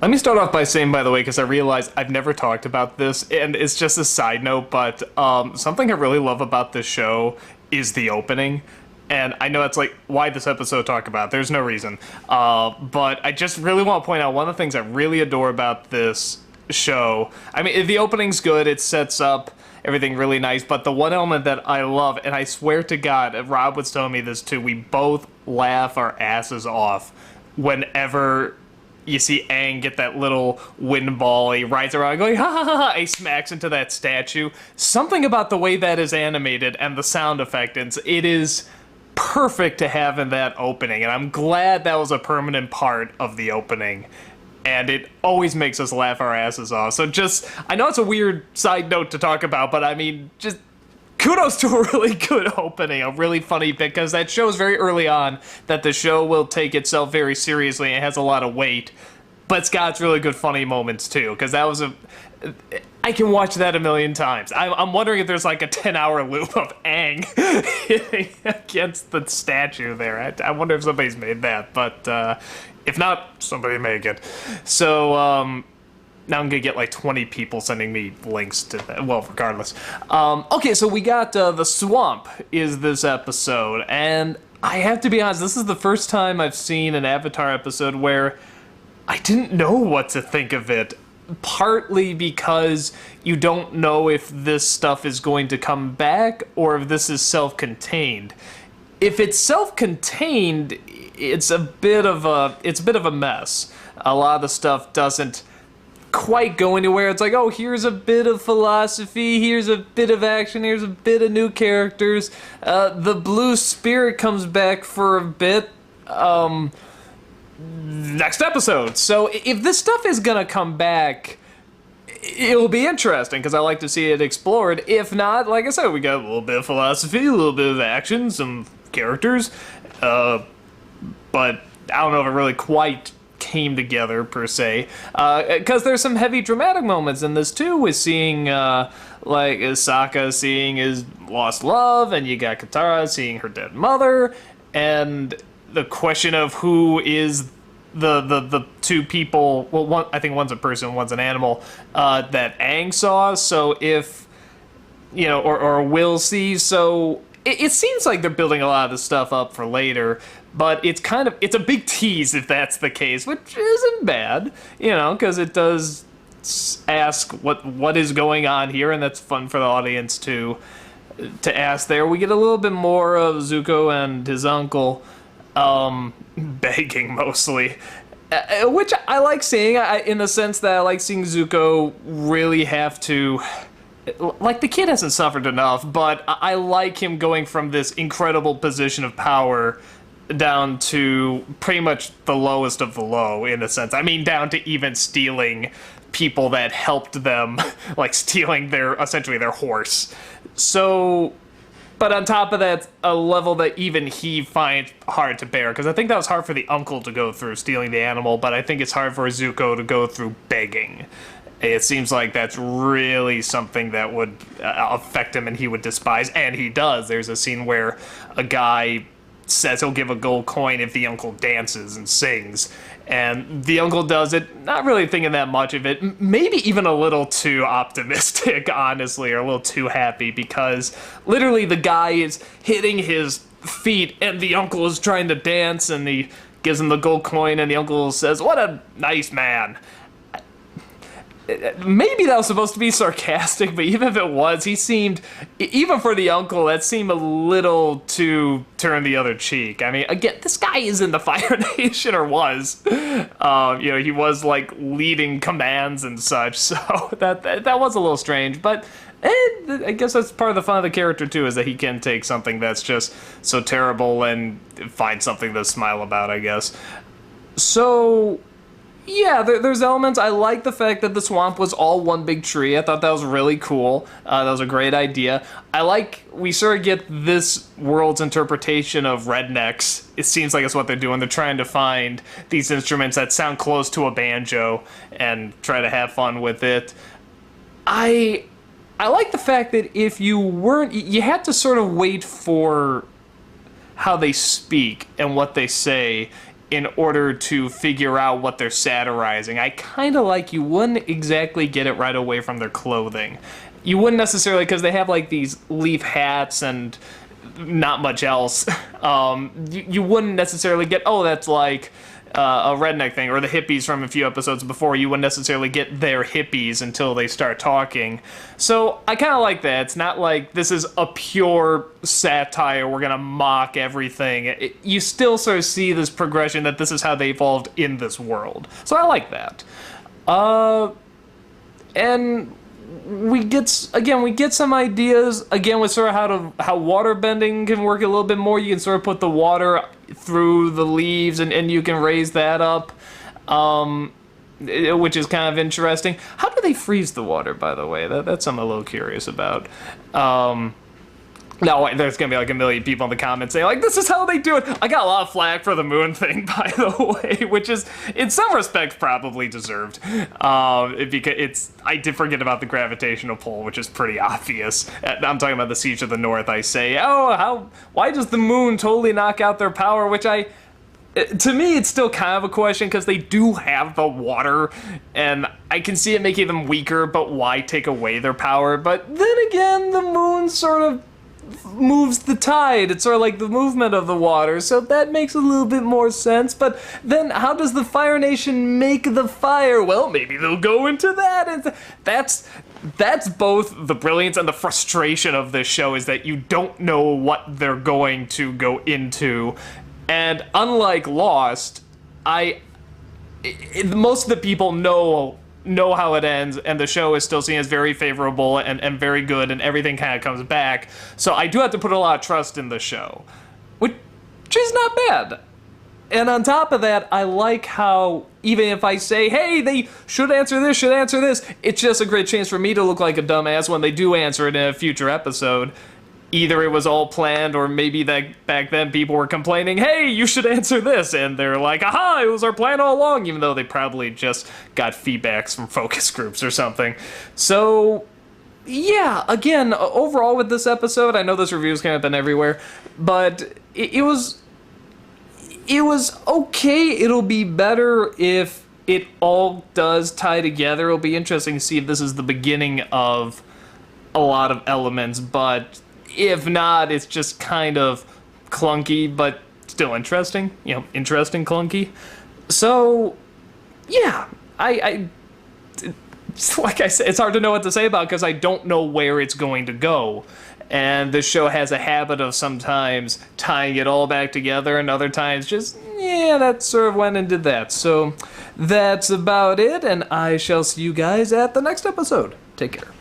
Let me start off by saying, by the way, because I realize I've never talked about this, and it's just a side note, but something I really love about this show is the opening. And I know it's like, why this episode talk about it? There's no reason. But I just really want to point out one of the things I really adore about this show. I mean, the opening's good, it sets up everything really nice, but the one element that I love, and I swear to God, Rob was telling me this too, we both laugh our asses off whenever you see Aang get that little wind ball, he rides around going, ha ha ha ha, he smacks into that statue. Something about the way that is animated and the sound effect, it is perfect to have in that opening, and I'm glad that was a permanent part of the opening. And it always makes us laugh our asses off. So just, I know it's a weird side note to talk about, but I mean, just kudos to a really good opening, a really funny bit, because that shows very early on that the show will take itself very seriously and it has a lot of weight, but it's got its really good funny moments too, because that was I can watch that a million times. I'm wondering if there's like a 10-hour loop of Aang hitting against the statue there. I wonder if somebody's made that, but if not, somebody make it. So, now I'm gonna get like 20 people sending me links to that. Well, regardless. Okay, so we got the swamp is this episode, and I have to be honest, this is the first time I've seen an Avatar episode where I didn't know what to think of it. Partly because you don't know if this stuff is going to come back or if this is self-contained. If it's self-contained, it's a bit of a mess. A lot of the stuff doesn't quite go anywhere. It's like, oh, here's a bit of philosophy, here's a bit of action, here's a bit of new characters. The blue spirit comes back for a bit. Next episode. So if this stuff is gonna come back, it'll be interesting because I like to see it explored. If not, like I said, we got a little bit of philosophy, a little bit of action, some characters, but I don't know if it really quite came together per se, because there's some heavy dramatic moments in this too, with seeing like Sokka seeing his lost love, and you got Katara seeing her dead mother, and the question of who is the two people, well, one, I think one's a person, one's an animal, that Aang saw, so if, you know, or will see, so it seems like they're building a lot of this stuff up for later, but it's a big tease if that's the case, which isn't bad, you know, because it does ask what is going on here, and that's fun for the audience to ask there. We get a little bit more of Zuko and his uncle, begging mostly, which I like seeing, in the sense that I like seeing Zuko really have to, like, the kid hasn't suffered enough, but I like him going from this incredible position of power down to pretty much the lowest of the low, in a sense. I mean, down to even stealing people that helped them, like stealing essentially their horse. So, but on top of that, a level that even he finds hard to bear, because I think that was hard for the uncle to go through, stealing the animal, but I think it's hard for Zuko to go through begging. It seems like that's really something that would affect him and he would despise, and he does. There's a scene where a guy says he'll give a gold coin if the uncle dances and sings, and the uncle does it, not really thinking that much of it, maybe even a little too optimistic, honestly, or a little too happy, because literally the guy is hitting his feet and the uncle is trying to dance, and he gives him the gold coin and the uncle says, "What a nice man." Maybe that was supposed to be sarcastic, but even if it was, he seemed, even for the uncle, that seemed a little to turn the other cheek. I mean, again, this guy is in the Fire Nation, or was. You know, he was, like, leading commands and such, so that was a little strange, but I guess that's part of the fun of the character, too, is that he can take something that's just so terrible and find something to smile about, I guess. So, yeah, there's elements. I like the fact that the swamp was all one big tree. I thought that was really cool. That was a great idea. I like, we sort of get this world's interpretation of rednecks. It seems like it's what they're doing. They're trying to find these instruments that sound close to a banjo and try to have fun with it. I like the fact that if you weren't, you had to sort of wait for how they speak and what they say in order to figure out what they're satirizing. I kind of like you wouldn't exactly get it right away from their clothing. You wouldn't necessarily, because they have like these leaf hats and not much else. You wouldn't necessarily get, oh, that's like a redneck thing, or the hippies from a few episodes before. You wouldn't necessarily get their hippies until they start talking. So I kind of like that. It's not like this is a pure satire, we're gonna mock everything. You still sort of see this progression that this is how they evolved in this world. So I like that. And we get some ideas again with sort of how water bending can work a little bit more. You can sort of put the water through the leaves and you can raise that up, which is kind of interesting. How do they freeze the water, by the way? That's something I'm a little curious about. No, there's gonna be like a million people in the comments saying like, this is how they do it. I got a lot of flack for the moon thing, by the way, which is in some respects probably deserved. Because I did forget about the gravitational pull, which is pretty obvious. I'm talking about the Siege of the North. I say, why does the moon totally knock out their power? Which to me, it's still kind of a question, because they do have the water, and I can see it making them weaker, but why take away their power? But then again, the moon sort of moves the tide. It's sort of like the movement of the water, so that makes a little bit more sense. But then how does the Fire Nation make the fire? Well, maybe they'll go into that, and that's both the brilliance and the frustration of this show, is that you don't know what they're going to go into. And unlike Lost, most of the people know how it ends, and the show is still seen as very favorable and very good, and everything kind of comes back. So I do have to put a lot of trust in the show, which is not bad. And on top of that, I like how even if I say, hey, they should answer this, it's just a great chance for me to look like a dumbass when they do answer it in a future episode. Either it was all planned, or maybe that back then people were complaining, hey, you should answer this, and they're like, aha, it was our plan all along, even though they probably just got feedbacks from focus groups or something. So, yeah, again, overall with this episode, I know this review's kind of been everywhere, but it was okay. It'll be better if it all does tie together. It'll be interesting to see if this is the beginning of a lot of elements, but if not, it's just kind of clunky, but still interesting. You know, interesting clunky. So, yeah, like I said, it's hard to know what to say about it because I don't know where it's going to go. And this show has a habit of sometimes tying it all back together, and other times just, yeah, that sort of went and did that. So that's about it, and I shall see you guys at the next episode. Take care.